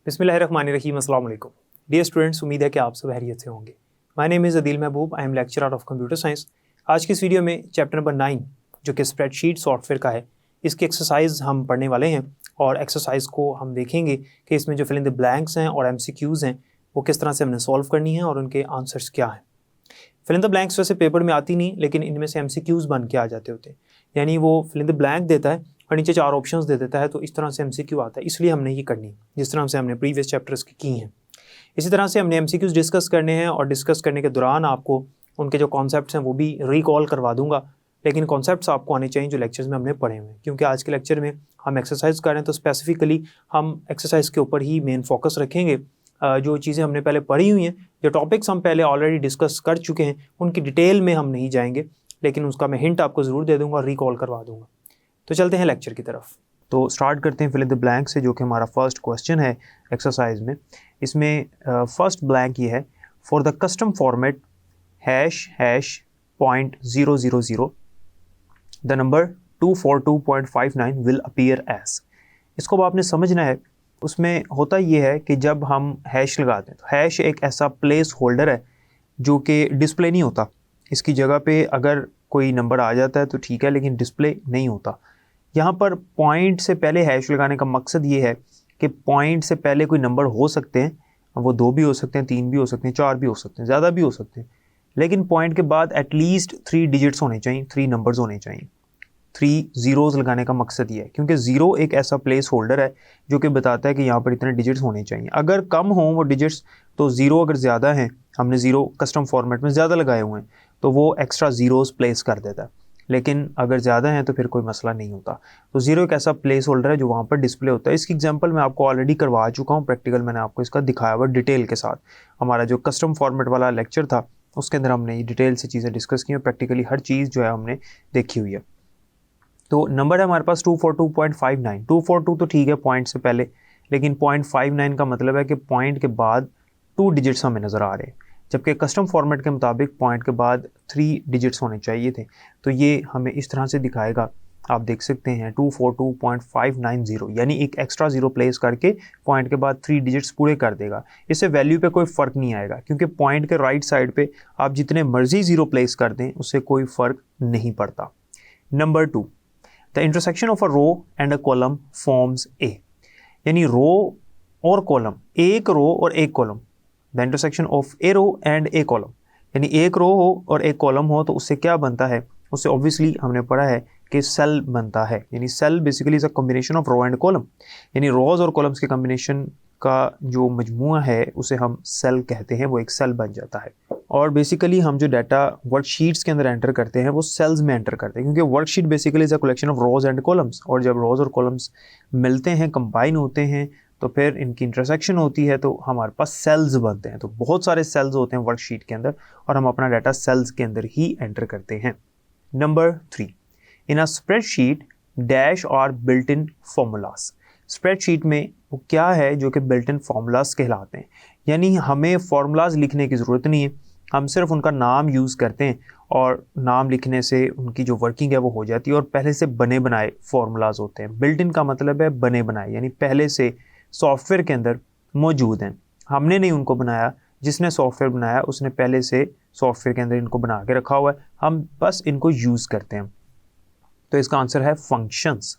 बिस्मिल्लाहिर्रहमानिर्रहीम, अस्सलाम वालेकुम। डियर स्टूडेंट्स, उम्मीद है कि आप सब खैरियत से होंगे। My name is Adeel Mehboob, I am lecturer of computer science. आज की इस वीडियो में चैप्टर नंबर 9 जो कि स्प्रेडशीट सॉफ्टवेयर का है, इसकी एक्सरसाइज हम पढ़ने वाले हैं और एक्सरसाइज को हम देखेंगे कि इसमें जो फिल इन द ब्लैंक्स हैं और MCQs हैं वो किस तरह से हमने सॉल्व करनी है और उनके आंसर्स क्या हैं। फिल इन द ब्लैंक्स वैसे पेपर में आती नहीं, लेकिन इनमें से MCQs बन के आ जाते होते हैं। यानी वो फिल इन द ब्लैंक देता है और नीचे 4 ऑप्शंस दे देता है, तो इस तरह से MCQ आता है। इसलिए हमने ये करनी है जिस तरह से हमने प्रीवियस चैप्टर्स की हैं। इसी तरह से हमने MCQs डिस्कस करने हैं और डिस्कस करने के दौरान आपको उनके जो कॉन्सेप्ट्स हैं वो भी रिकॉल करवा दूंगा। लेकिन कॉन्सेप्ट्स आपको आने चाहिए जो लेक्चर्स में हमने पढ़े हुए हैं, क्योंकि आज के लेक्चर में हम एक्सरसाइज कर रहे हैं तो स्पेसिफिकली हम एक्सरसाइज के ऊपर ही मेन फोकस रखेंगे। जो चीज़ें हमने पहले पढ़ी हुई हैं, जो टॉपिक्स हम पहले ऑलरेडी डिस्कस कर चुके हैं, उनकी डिटेल में हम नहीं जाएंगे, लेकिन उसका मैं हिंट आपको ज़रूर दे दूँगा और रिकॉल करवा दूँगा। तो चलते हैं लेक्चर की तरफ। तो स्टार्ट करते हैं फिल इन द ब्लैंक से, जो कि हमारा फर्स्ट क्वेश्चन है एक्सरसाइज में। इसमें फर्स्ट ब्लैंक ये है, for the custom format ##.000 the number 242.59 will appear as. इसको अब आपने समझना है। उसमें होता ये है कि जब हम हैश लगाते हैं तो हैश एक ऐसा प्लेस होल्डर है जो कि डिस्प्ले नहीं होता। इसकी जगह पे अगर कोई नंबर आ जाता है तो ठीक है, लेकिन डिस्प्ले नहीं होता। यहाँ पर पॉइंट से पहले हैश लगाने का मकसद ये है कि पॉइंट से पहले कोई नंबर हो सकते हैं, वो 2 भी हो सकते हैं, 3 भी हो सकते हैं, 4 भी हो सकते हैं, ज़्यादा भी हो सकते हैं, लेकिन पॉइंट के बाद एटलीस्ट 3 डिजिट्स होने चाहिए, 3 नंबर्स होने चाहिए। 3 ज़ीरोज़ लगाने का मकसद ये है, क्योंकि ज़ीरो एक ऐसा प्लेस होल्डर है जो कि बताता है कि यहाँ पर इतने डिजिट्स होने चाहिए। अगर कम हों वो डिजिट्स तो ज़ीरो, अगर ज़्यादा हैं, हमने ज़ीरो कस्टम फॉर्मेट में ज़्यादा लगाए हुए हैं तो वो एक्स्ट्रा ज़ीरोज़ प्लेस कर देता है, लेकिन अगर ज़्यादा हैं तो फिर कोई मसला नहीं होता। तो ज़ीरो एक ऐसा प्लेस होल्डर है जो वहाँ पर डिस्प्ले होता है। इसकी एग्जांपल मैं आपको ऑलरेडी करवा चुका हूँ, प्रैक्टिकल मैंने आपको इसका दिखाया हुआ डिटेल के साथ। हमारा जो कस्टम फॉर्मेट वाला लेक्चर था उसके अंदर हमने ये डिटेल से चीज़ें डिस्कस की हैं, प्रैक्टिकली हर चीज़ जो है हमने देखी हुई है। तो नंबर है हमारे पास 242.59। 242 तो ठीक है पॉइंट से पहले, लेकिन 0.59 का मतलब है कि पॉइंट के बाद 2 डिजिट्स हमें नज़र आ रहे हैं, जबकि कस्टम फॉर्मेट के मुताबिक पॉइंट के बाद 3 डिजिट्स होने चाहिए थे। तो ये हमें इस तरह से दिखाएगा, आप देख सकते हैं 242.590, यानी एक एक्स्ट्रा ज़ीरो प्लेस करके पॉइंट के बाद 3 डिजिट्स पूरे कर देगा। इससे वैल्यू पे कोई फ़र्क नहीं आएगा, क्योंकि पॉइंट के राइट साइड पे आप जितने मर्जी ज़ीरो प्लेस कर दें उससे कोई फ़र्क नहीं पड़ता। Number 2, the intersection of a row and a column forms a. यानी रो और कॉलम, एक रो और एक column, the intersection of a row and a column, यानी एक रो हो और एक कॉलम हो तो उससे क्या बनता है? उससे ऑब्वियसली हमने पढ़ा है कि सेल बनता है। यानी cell basically is a combination of row and column, यानी रोज और कॉलम्स के कॉम्बिनेशन का जो मजमुआ है उसे हम सेल कहते हैं, वो एक सेल बन जाता है। और बेसिकली हम जो डाटा वर्कशीट्स के अंदर एंटर करते हैं वो सेल्स में एंटर करते हैं, क्योंकि worksheet basically is a collection of rows and columns, और जब रोज और कॉलम्स मिलते हैं, कंबाइन होते हैं, तो फिर इनकी इंटरसेक्शन होती है तो हमारे पास सेल्स बनते हैं। तो बहुत सारे सेल्स होते हैं वर्कशीट के अंदर और हम अपना डाटा सेल्स के अंदर ही एंटर करते हैं। Number 3, in a spreadsheet dash और बिल्ट इन फॉर्मूलाज। स्प्रेडशीट में वो क्या है जो कि बिल्ट इन फॉर्मूलाज कहलाते हैं, यानी हमें फॉर्मूलाज लिखने की ज़रूरत नहीं है, हम सिर्फ उनका नाम यूज़ करते हैं और नाम लिखने से उनकी जो वर्किंग है वो हो जाती है, और पहले से बने बनाए फॉर्मूलाज होते हैं। बिल्ट इन का मतलब है बने बनाए, यानी पहले से सॉफ्टवेयर के अंदर मौजूद हैं, हमने नहीं उनको बनाया, जिसने सॉफ्टवेयर बनाया उसने पहले से सॉफ्टवेयर के अंदर इनको बना के रखा हुआ है, हम बस इनको यूज़ करते हैं। तो इसका आंसर है फंक्शंस।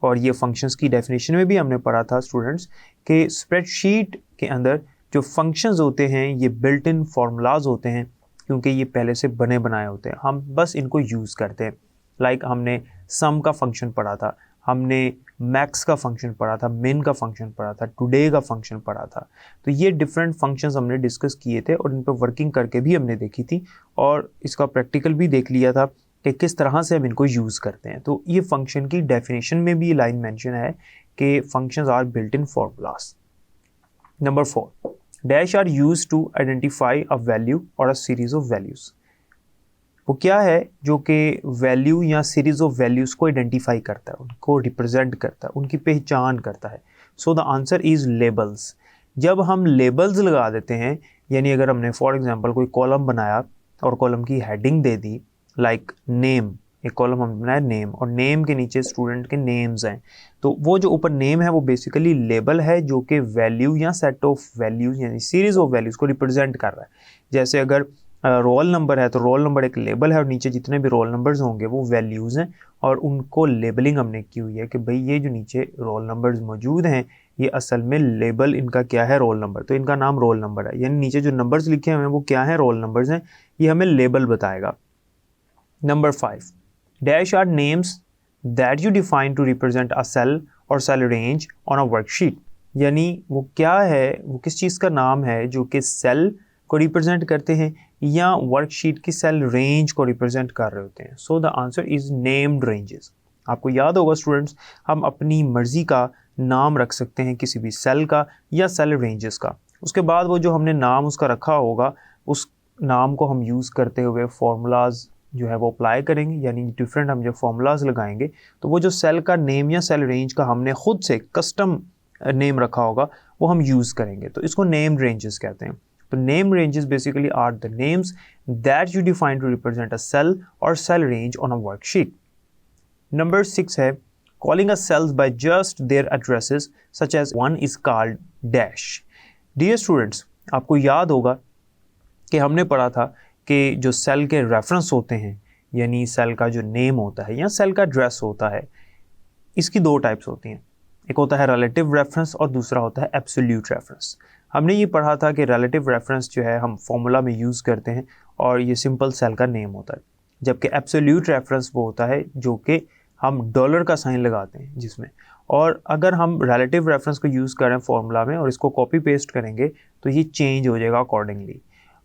और ये फंक्शंस की डेफिनेशन में भी हमने पढ़ा था स्टूडेंट्स कि स्प्रेडशीट के अंदर जो फंक्शंस होते हैं ये बिल्ट इन फार्मूलाज होते हैं, क्योंकि ये पहले से बने बनाए होते हैं, हम बस इनको यूज़ करते हैं। लाइक हमने सम का फंक्शन पढ़ा था, हमने मैक्स का फंक्शन पढ़ा था, मिन का फंक्शन पढ़ा था, टुडे का फंक्शन पढ़ा था। तो ये डिफरेंट फंक्शंस हमने डिस्कस किए थे और इन पर वर्किंग करके भी हमने देखी थी, और इसका प्रैक्टिकल भी देख लिया था कि किस तरह से हम इनको यूज़ करते हैं। तो ये फंक्शन की डेफिनेशन में भी ये लाइन मेंशन है कि functions are built in formulas. Number 4, dash are used to identify a value और अ सीरीज ऑफ वैल्यूज़। वो क्या है जो कि वैल्यू या सीरीज ऑफ वैल्यूज़ को आइडेंटिफाई करता है, उनको रिप्रेजेंट करता है, उनकी पहचान करता है। So the answer is labels. जब हम लेबल्स लगा देते हैं, यानी अगर हमने फॉर एग्जांपल कोई कॉलम बनाया और कॉलम की हेडिंग दे दी लाइक नेम, एक कॉलम हमने बनाया नेम, और नेम के नीचे स्टूडेंट के नेम्स हैं। तो वो जो ऊपर नेम है वो बेसिकली लेबल है जो कि वैल्यू या सेट ऑफ वैल्यूज यानी सीरीज ऑफ वैल्यूज को रिप्रेजेंट कर रहा है। जैसे अगर रोल नंबर है तो रोल नंबर एक लेबल है और नीचे जितने भी रोल नंबर्स होंगे वो वैल्यूज़ हैं, और उनको लेबलिंग हमने की हुई है कि भाई ये जो नीचे रोल नंबर्स मौजूद हैं ये असल में लेबल इनका क्या है, रोल नंबर, तो इनका नाम रोल नंबर है। यानी नीचे जो नंबर्स लिखे हुए हैं वो क्या है, रोल नंबर्स हैं, ये हमें लेबल बताएगा। Number 5, dash are names that you define to represent a cell और cell range on a worksheet. यानी वो क्या है, वो किस चीज़ का नाम है जो कि सेल को रिप्रेजेंट करते हैं या वर्कशीट की सेल रेंज को रिप्रेजेंट कर रहे होते हैं। सो the answer is named ranges. आपको याद होगा स्टूडेंट्स, हम अपनी मर्जी का नाम रख सकते हैं किसी भी सेल का या सेल रेंजेस का। उसके बाद वो जो हमने नाम उसका रखा होगा उस नाम को हम यूज़ करते हुए फार्मूलाज जो है वो अप्लाई करेंगे, यानी डिफरेंट हम जब फार्मूलाज लगाएंगे तो वो जो सेल का नेम या सेल रेंज का हमने खुद से कस्टम नेम रखा होगा वो हम यूज़ करेंगे, तो इसको नेम्ड रेंजेस कहते हैं। तो name ranges basically are the names that you define to represent a cell or cell range on a worksheet. Number 6 है calling a cells by just their addresses such as one is called dash. Dear students, आपको याद होगा कि हमने पढ़ा था कि जो सेल के रेफरेंस होते हैं यानी सेल का जो नेम होता है या सेल का एड्रेस होता है, इसकी दो टाइप्स होती हैं। एक होता है रिलेटिव रेफरेंस और दूसरा होता है एब्सोल्यूट रेफरेंस। हमने ये पढ़ा था कि रिलेटिव रेफरेंस जो है हम फॉर्मूला में यूज़ करते हैं और ये सिंपल सेल का नेम होता है, जबकि एब्सोल्यूट रेफरेंस वो होता है जो कि हम डॉलर का साइन लगाते हैं जिसमें। और अगर हम रिलेटिव रेफरेंस को यूज़ करें फॉर्मूला में और इसको कॉपी पेस्ट करेंगे तो ये चेंज हो जाएगा अकॉर्डिंगली,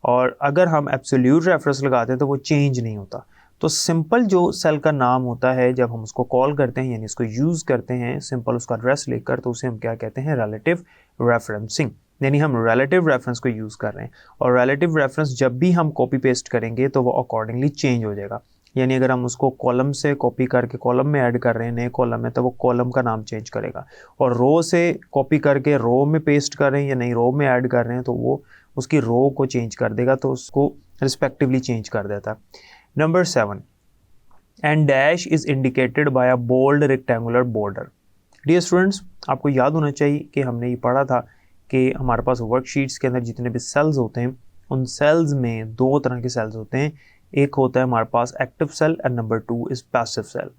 और अगर हम एब्सोल्यूट रेफरेंस लगाते हैं तो वो चेंज नहीं होता। तो सिंपल जो सेल का नाम होता है जब हम उसको कॉल करते हैं यानी इसको यूज़ करते हैं सिंपल उसका एड्रेस लेकर, तो उसे हम क्या कहते हैं, रिलेटिव रेफरेंसिंग, यानी हम रिलेटिव रेफरेंस को यूज़ कर रहे हैं। और रिलेटिव रेफरेंस जब भी हम कॉपी पेस्ट करेंगे तो वो अकॉर्डिंगली चेंज हो जाएगा। यानी अगर हम उसको कॉलम से कॉपी करके कॉलम में ऐड कर रहे हैं नए कॉलम में तो वो कॉलम का नाम चेंज करेगा, और रो से कॉपी करके रो में पेस्ट कर रहे हैं या नई रो में ऐड कर रहे हैं तो वो उसकी रो को चेंज कर देगा, तो उसको रिस्पेक्टिवली चेंज कर देता है। Number 7, and dash is indicated by a bold rectangular border. Dear students, आपको याद होना चाहिए कि हमने ये पढ़ा था कि हमारे पास वर्कशीट्स के अंदर जितने भी सेल्स होते हैं उन सेल्स में दो तरह के सेल्स होते हैं। एक होता है हमारे पास active cell and number 2 is passive cell.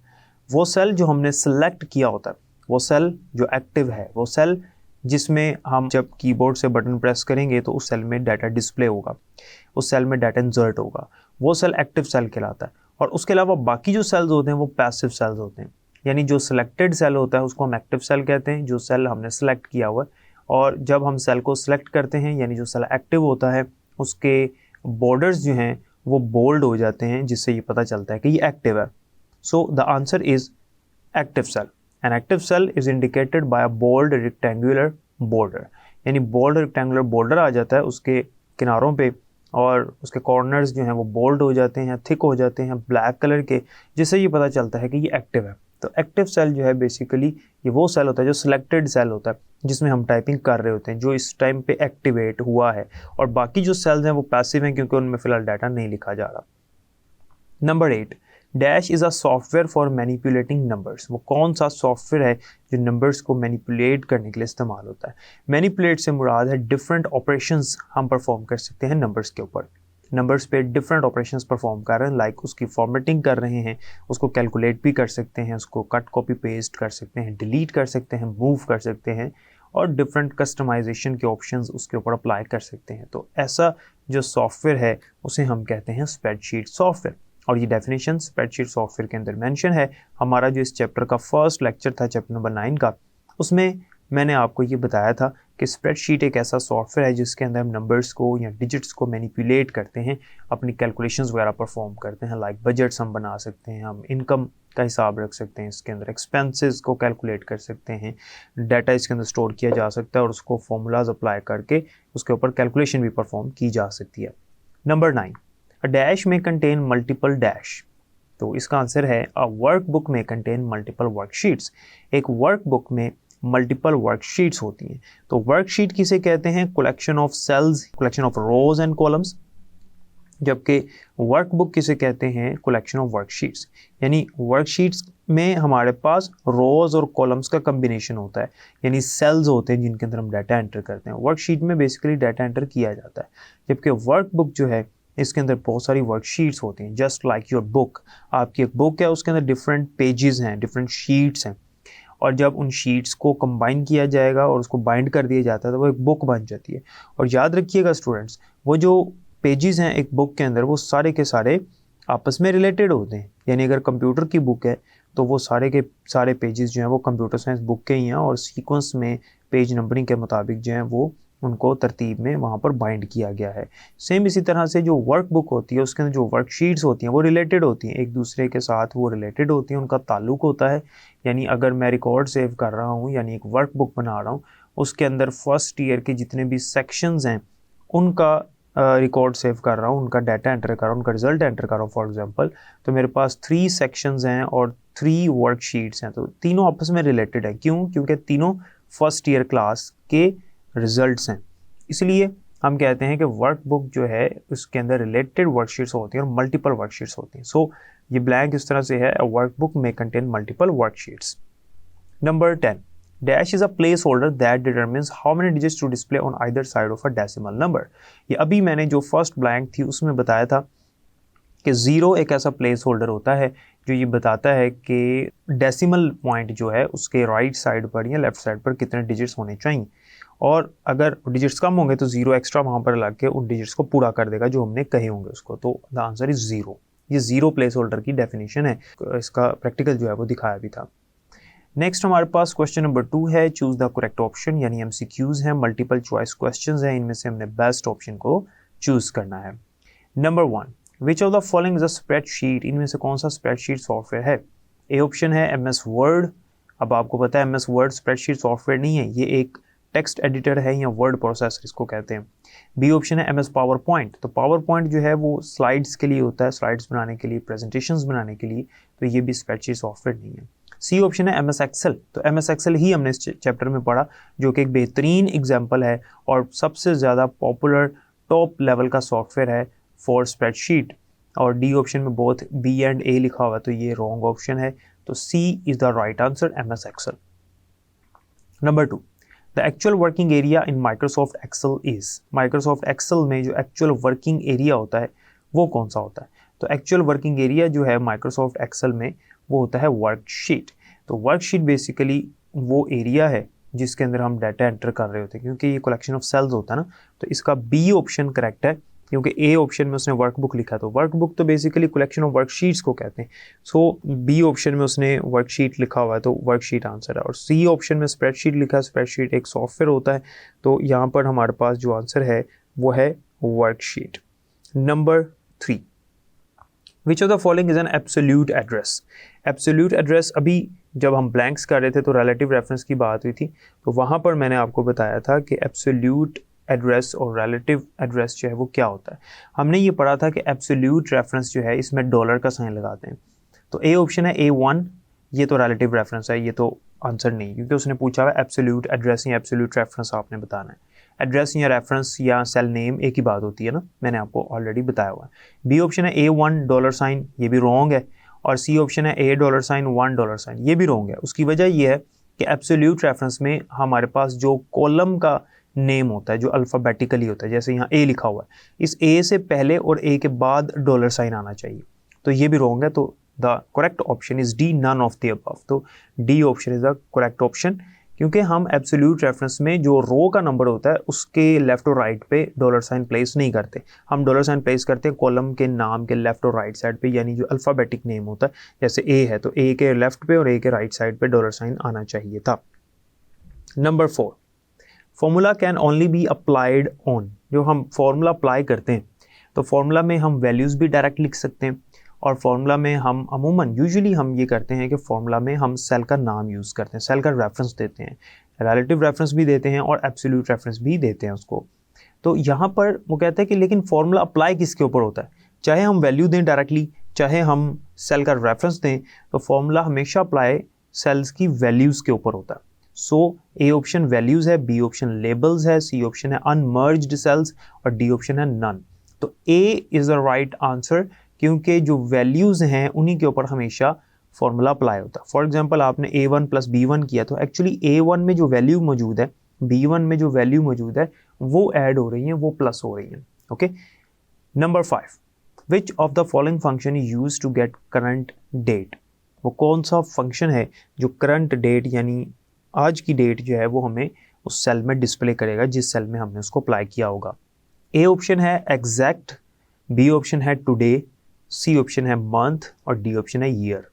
वो सेल जो हमने सेलेक्ट किया होता है, वो सेल जो एक्टिव है, वो सेल जिसमें हम जब कीबोर्ड से बटन प्रेस करेंगे तो उस सेल में डाटा डिस्प्ले होगा, उस सेल में डाटा इंसर्ट होगा, वो सेल एक्टिव सेल कहलाता है। और उसके अलावा बाकी जो सेल्स होते हैं वो पैसिव सेल्स होते हैं, यानी जो सिलेक्टेड सेल होता है उसको हम एक्टिव सेल कहते हैं, जो सेल हमने सेलेक्ट किया हुआ है। और जब हम सेल को सिलेक्ट करते हैं यानी जो सेल एक्टिव होता है उसके बॉर्डर्स जो हैं वो बोल्ड हो जाते हैं, जिससे ये पता चलता है कि ये एक्टिव है। So the answer is active cell. An active cell is indicated by a bold rectangular border, यानी बोल्ड रेक्टेंगुलर बॉर्डर आ जाता है उसके किनारों पे और उसके कॉर्नर्स जो हैं वो बोल्ड हो जाते हैं, थिक हो जाते हैं ब्लैक कलर के, जिससे ये पता चलता है कि ये एक्टिव है। तो एक्टिव सेल जो है बेसिकली ये वो सेल होता है जो सिलेक्टेड सेल होता है जिसमें हम टाइपिंग कर रहे होते हैं, जो इस टाइम पे एक्टिवेट हुआ है, और बाकी जो सेल्स हैं वो पैसिव हैं क्योंकि उनमें फिलहाल डाटा नहीं लिखा जा रहा। Number 8, dash is a software for manipulating numbers. वो कौन सा सॉफ्टवेयर है जो नंबर्स को मैनिपुलेट करने के लिए इस्तेमाल होता है। मैनिपुलेट से मुराद है डिफरेंट ऑपरेशंस हम परफॉर्म कर सकते हैं नंबर्स के ऊपर, नंबर्स पे डिफरेंट ऑपरेशंस परफॉर्म कर रहे हैं, लाइक उसकी फॉर्मेटिंग कर रहे हैं, उसको कैलकुलेट भी कर सकते हैं, उसको कट कॉपी पेस्ट कर सकते हैं, डिलीट कर सकते हैं, मूव कर सकते हैं, और डिफरेंट कस्टमाइजेशन के ऑप्शंस उसके ऊपर अप्लाई कर सकते हैं। तो ऐसा जो सॉफ्टवेयर है उसे हम कहते हैं स्प्रेडशीट सॉफ्टवेयर, और ये डेफिनेशन स्प्रेडशीट सॉफ्टवेयर के अंदर मेंशन है। हमारा जो इस चैप्टर का फर्स्ट लेक्चर था चैप्टर नंबर 9 का, उसमें मैंने आपको ये बताया था कि स्प्रेडशीट एक ऐसा सॉफ्टवेयर है जिसके अंदर हम नंबर्स को या डिजिट्स को मैनिपुलेट करते हैं, अपनी कैलकुलेशंस वगैरह परफॉर्म करते हैं, लाइक बजट्स हम बना सकते हैं, हम इनकम का हिसाब रख सकते हैं, इसके अंदर एक्सपेंसेस को कैलकुलेट कर सकते हैं, डाटा इसके अंदर स्टोर किया जा सकता है और उसको फॉर्मूलाज अप्लाई करके उसके ऊपर कैलकुलेशन भी परफॉर्म की जा सकती है। नंबर 9, अ डैश में कंटेन मल्टीपल डैश। तो इसका आंसर है अ वर्कबुक में कंटेन मल्टीपल वर्कशीट्स। एक वर्कबुक में मल्टीपल वर्कशीट्स होती हैं। तो वर्कशीट किसे कहते हैं, collection of cells, collection of rows and columns, जबकि वर्कबुक किसे कहते हैं, कलेक्शन ऑफ वर्कशीट्स। यानी वर्कशीट्स में हमारे पास रोज और कॉलम्स का कम्बिनेशन होता है, यानी सेल्स होते हैं जिनके अंदर हम डाटा एंटर करते हैं। वर्कशीट में बेसिकली डाटा एंटर किया जाता है, जबकि वर्कबुक जो है इसके अंदर बहुत सारी वर्कशीट्स होती हैं। जस्ट लाइक योर बुक, आपकी एक बुक है, उसके अंदर डिफरेंट पेजेस हैं, डिफरेंट शीट्स हैं, और जब उन शीट्स को कंबाइन किया जाएगा और उसको बाइंड कर दिया जाता है तो वो एक बुक बन जाती है। और याद रखिएगा स्टूडेंट्स, वो जो पेजेस हैं एक बुक के अंदर, वो सारे के सारे आपस में रिलेटेड होते हैं। यानी अगर कंप्यूटर की बुक है तो वो सारे के सारे पेजेस जो हैं वो कंप्यूटर साइंस बुक के ही हैं, और सीक्वेंस में पेज नंबरिंग के मुताबिक जो है वो उनको तरतीब में वहाँ पर बाइंड किया गया है। सेम इसी तरह से जो वर्कबुक होती है उसके अंदर जो वर्कशीट्स होती हैं वो रिलेटेड होती हैं, एक दूसरे के साथ वो रिलेटेड होती हैं, उनका ताल्लुक होता है। यानी अगर मैं रिकॉर्ड सेव कर रहा हूँ, यानी एक वर्कबुक बना रहा हूँ, उसके अंदर फर्स्ट ईयर के जितने भी सेक्शंस हैं उनका रिकॉर्ड सेव कर रहा हूँ, उनका डाटा एंटर कर रहा हूँ, उनका रिजल्ट एंटर कर रहा हूँ फॉर एग्जांपल, तो मेरे पास 3 सेक्शंस हैं और 3 वर्कशीट्स हैं, तो तीनों आपस में रिलेटेड है। क्यों? क्योंकि तीनों फर्स्ट ईयर क्लास के रिजल्ट्स हैं। इसलिए हम कहते हैं कि वर्कबुक जो है उसके अंदर रिलेटेड वर्कशीट्स होती हैं और मल्टीपल वर्कशीट्स होती हैं। सो ये ब्लैंक इस तरह से है, अ वर्कबुक में contain multiple worksheets. Number 10, dash is a place holder that determines how many digits to display on either side of a decimal number. ये अभी मैंने जो फर्स्ट ब्लैंक थी उसमें बताया था कि 0 एक ऐसा प्लेस होल्डर होता है जो ये बताता है कि डेसिमल पॉइंट जो है उसके राइट साइड पर या लेफ्ट साइड पर कितने डिजिट्स होने चाहिए, और अगर डिजिट्स कम होंगे तो 0 एक्स्ट्रा वहाँ पर लग के उन डिजिट्स को पूरा कर देगा जो हमने कहे होंगे उसको। तो द आंसर इज 0। ये 0 प्लेस होल्डर की डेफिनेशन है, इसका प्रैक्टिकल जो है वो दिखाया भी था। नेक्स्ट हमारे पास क्वेश्चन नंबर 2 है, चूज द करेक्ट ऑप्शन, यानी MCQs हैं, मल्टीपल चॉइस क्वेश्चंस हैं, इनमें से हमने बेस्ट ऑप्शन को चूज करना है। Number 1, which of the following is a spreadsheet, इनमें से कौन सा स्प्रेडशीट सॉफ्टवेयर है। ए ऑप्शन है MS वर्ड। अब आपको पता है MS वर्ड स्प्रेडशीट सॉफ्टवेयर नहीं है, ये एक टेक्स्ट एडिटर है या वर्ड प्रोसेसर इसको कहते हैं। बी ऑप्शन है MS पावर पॉइंट। तो पावर पॉइंट जो है वो स्लाइड्स के लिए होता है, स्लाइड्स बनाने के लिए, प्रेजेंटेशंस बनाने के लिए, तो ये भी स्प्रेडशीट सॉफ्टवेयर नहीं है। सी ऑप्शन है MS एक्सेल। तो MS एक्सेल ही हमने इस चैप्टर में पढ़ा, जो कि एक बेहतरीन एग्जाम्पल है और सबसे ज़्यादा पॉपुलर टॉप लेवल का सॉफ्टवेयर है फॉर स्प्रेडशीट। और डी ऑप्शन में बोथ B एंड A लिखा हुआ है, तो ये रॉन्ग ऑप्शन है। तो C is the right answer, MS Excel. Number 2, the actual working area in Microsoft Excel is. Microsoft Excel में जो एक्चुअल वर्किंग एरिया होता है वो कौन सा होता है। तो एक्चुअल वर्किंग एरिया जो है माइक्रोसॉफ्ट एक्सेल में वो होता है वर्कशीट। तो वर्कशीट बेसिकली वो एरिया है जिसके अंदर हम डाटा एंटर कर रहे होते हैं, क्योंकि ये कलेक्शन ऑफ सेल्स होता है ना। तो इसका बी ऑप्शन करेक्ट है, क्योंकि ए ऑप्शन में उसने वर्कबुक लिखा, तो वर्कबुक तो बेसिकली कलेक्शन ऑफ वर्कशीट्स को कहते हैं। सो बी ऑप्शन में उसने वर्कशीट लिखा हुआ है, तो वर्कशीट आंसर है। और सी ऑप्शन में स्प्रेडशीट लिखा है, स्प्रेडशीट एक सॉफ्टवेयर होता है, तो यहाँ पर हमारे पास जो आंसर है वो है worksheet. Number 3, which of the following is an absolute address. Absolute address, अभी जब हम ब्लैंक्स कर रहे थे तो रिलेटिव रेफरेंस की बात हुई थी, तो वहाँ पर मैंने आपको बताया था कि एब्सोल्यूट एड्रेस और रिलेटिव एड्रेस जो है वो क्या होता है। हमने ये पढ़ा था कि एब्सोल्यूट रेफरेंस जो है इसमें डॉलर का साइन लगाते हैं। तो ए ऑप्शन है A1, ये तो रिलेटिव रेफरेंस है, ये तो आंसर नहीं, क्योंकि उसने पूछा हुआ एब्सोल्यूट एड्रेस या एब्सोल्यूट रेफरेंस आपने बताना है। एड्रेस या रेफरेंस या सेल नेम एक ही बात होती है ना, मैंने आपको ऑलरेडी बताया हुआ है। बी ऑप्शन है A1 डॉलर साइन, ये भी रॉन्ग है। और सी ऑप्शन है A dollar sign 1 dollar sign, ये भी रॉन्ग है। उसकी वजह ये है कि एब्सोल्यूट रेफरेंस में हमारे पास जो कॉलम का नेम होता है जो अल्फ़ाबेटिकली होता है, जैसे यहाँ A लिखा हुआ है, इस A से पहले और A के बाद डॉलर साइन आना चाहिए, तो ये भी रॉन्ग है। तो the correct option is D, none of the above. तो D option is the correct option, क्योंकि हम एब्सोल्यूट रेफरेंस में जो रो का नंबर होता है उसके लेफ्ट और राइट पे डॉलर साइन प्लेस नहीं करते, हम डॉलर साइन प्लेस करते हैं कॉलम के नाम के लेफ्ट और राइट साइड पे, यानी जो अल्फ़ाबेटिक नेम होता है, जैसे A है तो A के लेफ्ट पे और A के राइट साइड पे डॉलर साइन आना चाहिए था। Number 4, formula can only be applied on. जो हम फॉर्मूला अप्लाई करते हैं तो फॉर्मूला में हम वैल्यूज़ भी डायरेक्ट लिख सकते हैं, और फॉर्मूला में हम अमूमन यूजुअली हम ये करते हैं कि फॉर्मूला में हम सेल का नाम यूज़ करते हैं, सेल का रेफरेंस देते हैं, रिलेटिव रेफरेंस भी देते हैं और एब्सोल्यूट रेफरेंस भी देते हैं उसको। तो यहाँ पर वो कहते हैं कि लेकिन फॉर्मूला अप्लाई किसके ऊपर होता है, चाहे हम वैल्यू दें डायरेक्टली, चाहे हम सेल का रेफरेंस दें, तो फॉर्मूला हमेशा अप्लाई सेल्स की वैल्यूज़ के ऊपर होता है। सो ए ऑप्शन वैल्यूज़ है, बी ऑप्शन लेबल्स है, सी ऑप्शन है अनमर्ज्ड सेल्स और डी ऑप्शन है नन। तो A is the right answer, क्योंकि जो वैल्यूज़ हैं उन्हीं के ऊपर हमेशा फॉर्मूला अप्लाई होता है। फॉर एग्जांपल आपने A1 प्लस B1 किया, तो एक्चुअली A1 में जो वैल्यू मौजूद है, B1 में जो वैल्यू मौजूद है वो ऐड हो रही हैं, वो प्लस हो रही हैं। Okay, number 5, which of the following function is use to get current date. वो कौन सा फंक्शन है जो करंट डेट यानी आज की डेट जो है वो हमें उस सेल में डिस्प्ले करेगा जिस सेल में हमने उसको अप्लाई किया होगा। ए ऑप्शन है एग्जैक्ट, बी ऑप्शन है टुडे, सी ऑप्शन है मंथ और डी ऑप्शन है year.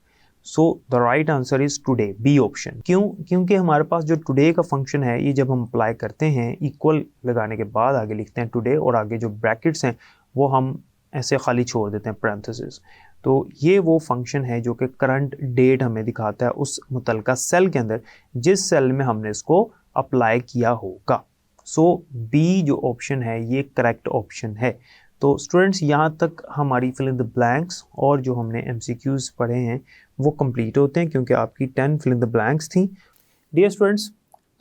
So the right answer is today, B option. क्यों? क्योंकि हमारे पास जो टुडे का फंक्शन है ये जब हम अप्लाई करते हैं इक्वल लगाने के बाद आगे लिखते हैं टुडे और आगे जो ब्रैकेट्स हैं वो हम ऐसे खाली छोड़ देते हैं पैरेंथेसिस। तो ये वो फंक्शन है जो कि करंट डेट हमें दिखाता है उस मुतलका सेल के अंदर जिस सेल में हमने इसको अप्लाई किया होगा। सो बी जो ऑप्शन है ये करेक्ट ऑप्शन है। तो स्टूडेंट्स यहाँ तक हमारी फिल इन द ब्लैंक्स और जो हमने MCQs पढ़े हैं वो कंप्लीट होते हैं, क्योंकि आपकी 10 फिल इन द ब्लैंक्स थी। डियर स्टूडेंट्स,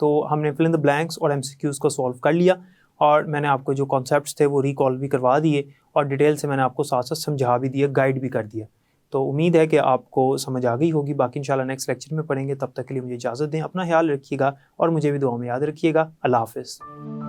तो हमने फिल इन द ब्लैंक्स और MCQs को सॉल्व कर लिया और मैंने आपको जो कॉन्सेप्ट्स थे वो रिकॉल भी करवा दिए और डिटेल से मैंने आपको साथ साथ समझा भी दिया, गाइड भी कर दिया। तो उम्मीद है कि आपको समझ आ गई होगी। बाकी इंशाल्लाह नेक्स्ट लेक्चर में पढ़ेंगे, तब तक के लिए मुझे इजाज़त दें। अपना ख्याल रखिएगा और मुझे भी दुआ में याद रखिएगा। अल्लाह हाफ़िज़।